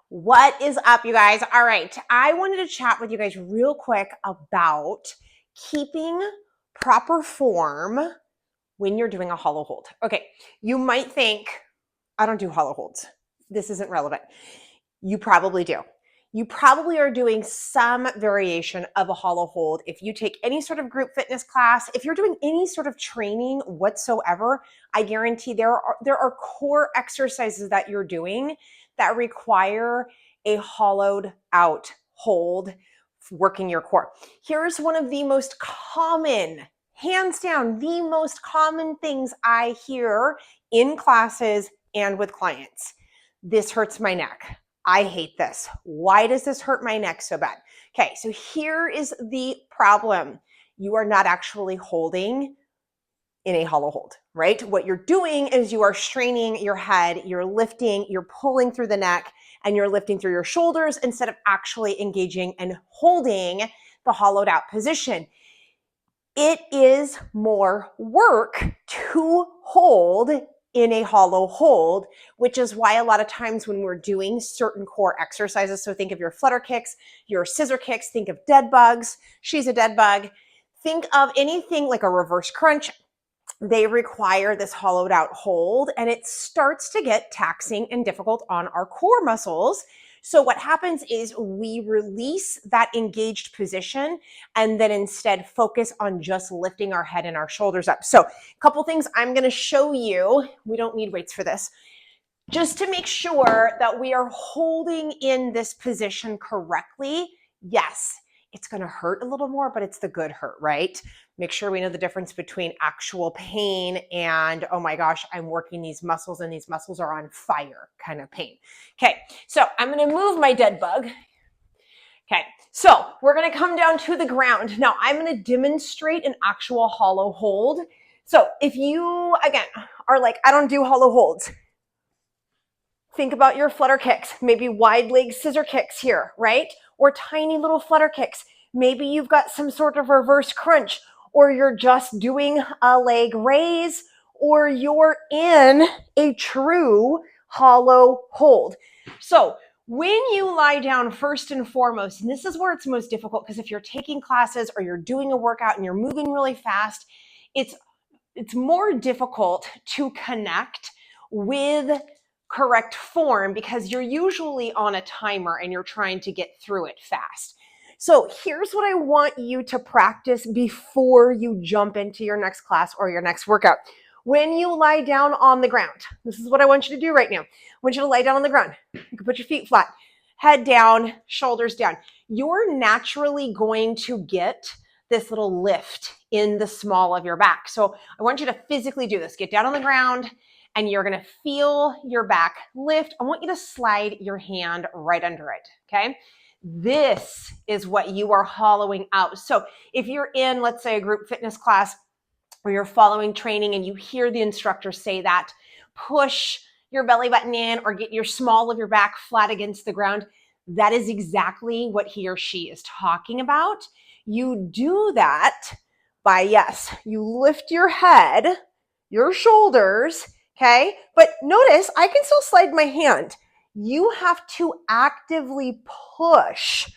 What is up, you guys? All right, I wanted to chat with you guys real quick about keeping proper form when you're doing a hollow hold. Okay, you might think, I don't do hollow holds. This isn't relevant. You probably do. You probably are doing some variation of a hollow hold. If you take any sort of group fitness class, if you're doing any sort of training whatsoever, I guarantee there are core exercises that you're doing that require a hollowed out hold, working your core. Here's one of the most common, hands down, the most common things I hear in classes and with clients. This hurts my neck. I hate this. Why does this hurt my neck so bad? Okay, so here is the problem. You are not actually holding in a hollow hold, right? What you're doing is you are straining your head, you're lifting, you're pulling through the neck, and you're lifting through your shoulders instead of actually engaging and holding the hollowed out position. It is more work to hold in a hollow hold, which is why a lot of times when we're doing certain core exercises, so think of your flutter kicks, your scissor kicks, think of dead bugs. She's a dead bug. Think of anything like a reverse crunch. They require this hollowed out hold, and it starts to get taxing and difficult on our core muscles. So what happens is we release that engaged position and then instead focus on just lifting our head and our shoulders up. So a couple things I'm going to show you. We don't need weights for this. Just to make sure that we are holding in this position correctly. Yes, it's going to hurt a little more, but it's the good hurt, right? Make sure we know the difference between actual pain and, oh my gosh, I'm working these muscles and these muscles are on fire kind of pain. Okay, so I'm going to move my dead bug. Okay, so we're going to come down to the ground. Now I'm going to demonstrate an actual hollow hold. So if you, again, are like, I don't do hollow holds, think about your flutter kicks, maybe wide leg scissor kicks here, right? Or tiny little flutter kicks. Maybe you've got some sort of reverse crunch, or you're just doing a leg raise, or you're in a true hollow hold. So when you lie down, first and foremost, and this is where it's most difficult, because if you're taking classes or you're doing a workout and you're moving really fast, it's more difficult to connect with correct form because you're usually on a timer and you're trying to get through it fast. So here's what I want you to practice before you jump into your next class or your next workout. When you lie down on the ground, this is what I want you to do right now. I want you to lie down on the ground. You can put your feet flat, head down, shoulders down. You're naturally going to get this little lift in the small of your back. So I want you to physically do this. Get down on the ground and you're going to feel your back lift. I want you to slide your hand right under it, okay? This is what you are hollowing out. So if you're in, let's say, a group fitness class or you're following training and you hear the instructor say that, push your belly button in or get your small of your back flat against the ground. That is exactly what he or she is talking about. You do that by, yes, you lift your head, your shoulders, okay? But notice I can still slide my hand. You have to actively push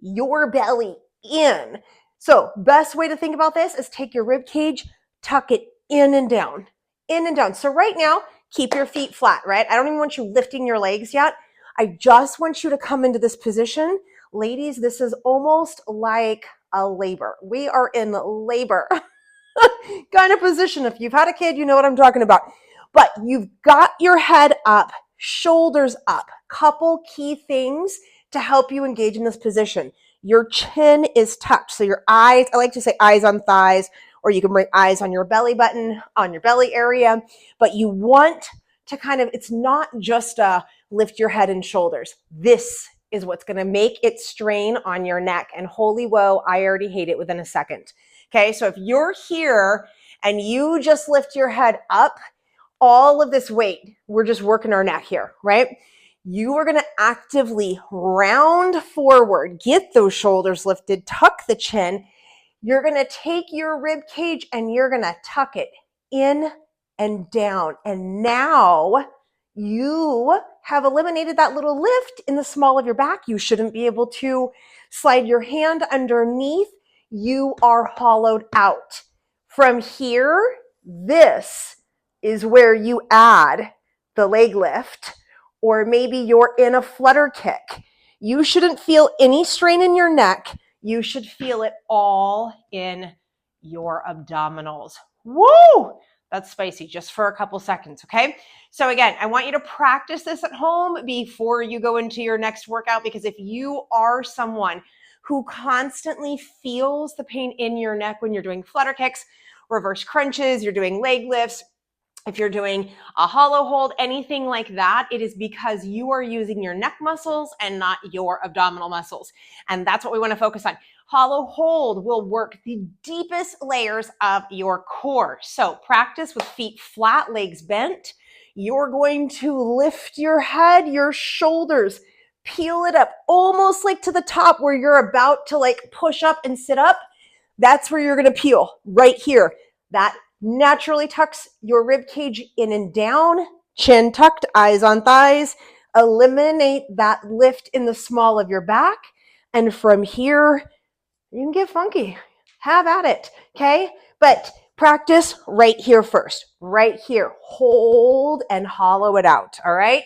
your belly in. So best way to think about this is take your rib cage, tuck it in and down, in and down. So right now, keep your feet flat, right? I don't even want you lifting your legs yet. I just want you to come into this position. Ladies, this is almost like a labor. We are in labor kind of position. If you've had a kid, you know what I'm talking about. But you've got your head up, shoulders up. Couple key things to help you engage in this position. Your chin is tucked. So your eyes, I like to say eyes on thighs, or you can bring eyes on your belly button, on your belly area. But you want to kind of, it's not just a lift your head and shoulders. This is what's going to make it strain on your neck. And holy whoa, I already hate it within a second. Okay, so if you're here and you just lift your head up, all of this weight, we're just working our neck here, right? You are going to actively round forward, get those shoulders lifted, tuck the chin. You're going to take your rib cage and you're going to tuck it in and down. And now you have eliminated that little lift in the small of your back. You shouldn't be able to slide your hand underneath. You are hollowed out. From here, this is where you add the leg lift, or maybe you're in a flutter kick. You shouldn't feel any strain in your neck. You should feel it all in your abdominals. Woo! That's spicy, just for a couple seconds, okay? So again, I want you to practice this at home before you go into your next workout, because if you are someone who constantly feels the pain in your neck when you're doing flutter kicks, reverse crunches, you're doing leg lifts, if you're doing a hollow hold, anything like that, it is because you are using your neck muscles and not your abdominal muscles. And that's what we want to focus on. Hollow hold will work the deepest layers of your core. So practice with feet flat, legs bent. You're going to lift your head, your shoulders, peel it up almost like to the top where you're about to like push up and sit up. That's where you're going to peel right here. That naturally tucks your rib cage in and down, chin tucked, eyes on thighs. Eliminate that lift in the small of your back. And from here, you can get funky. Have at it, okay? But practice right here first. Right here. Hold and hollow it out, all right?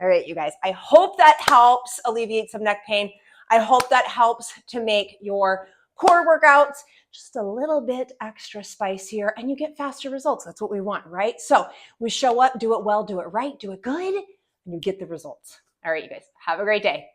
All right, you guys. I hope that helps alleviate some neck pain. I hope that helps to make your core workouts just a little bit extra spicier and you get faster results. That's what we want, right? So we show up, do it well, do it right, do it good, and you get the results. All right, you guys, have a great day.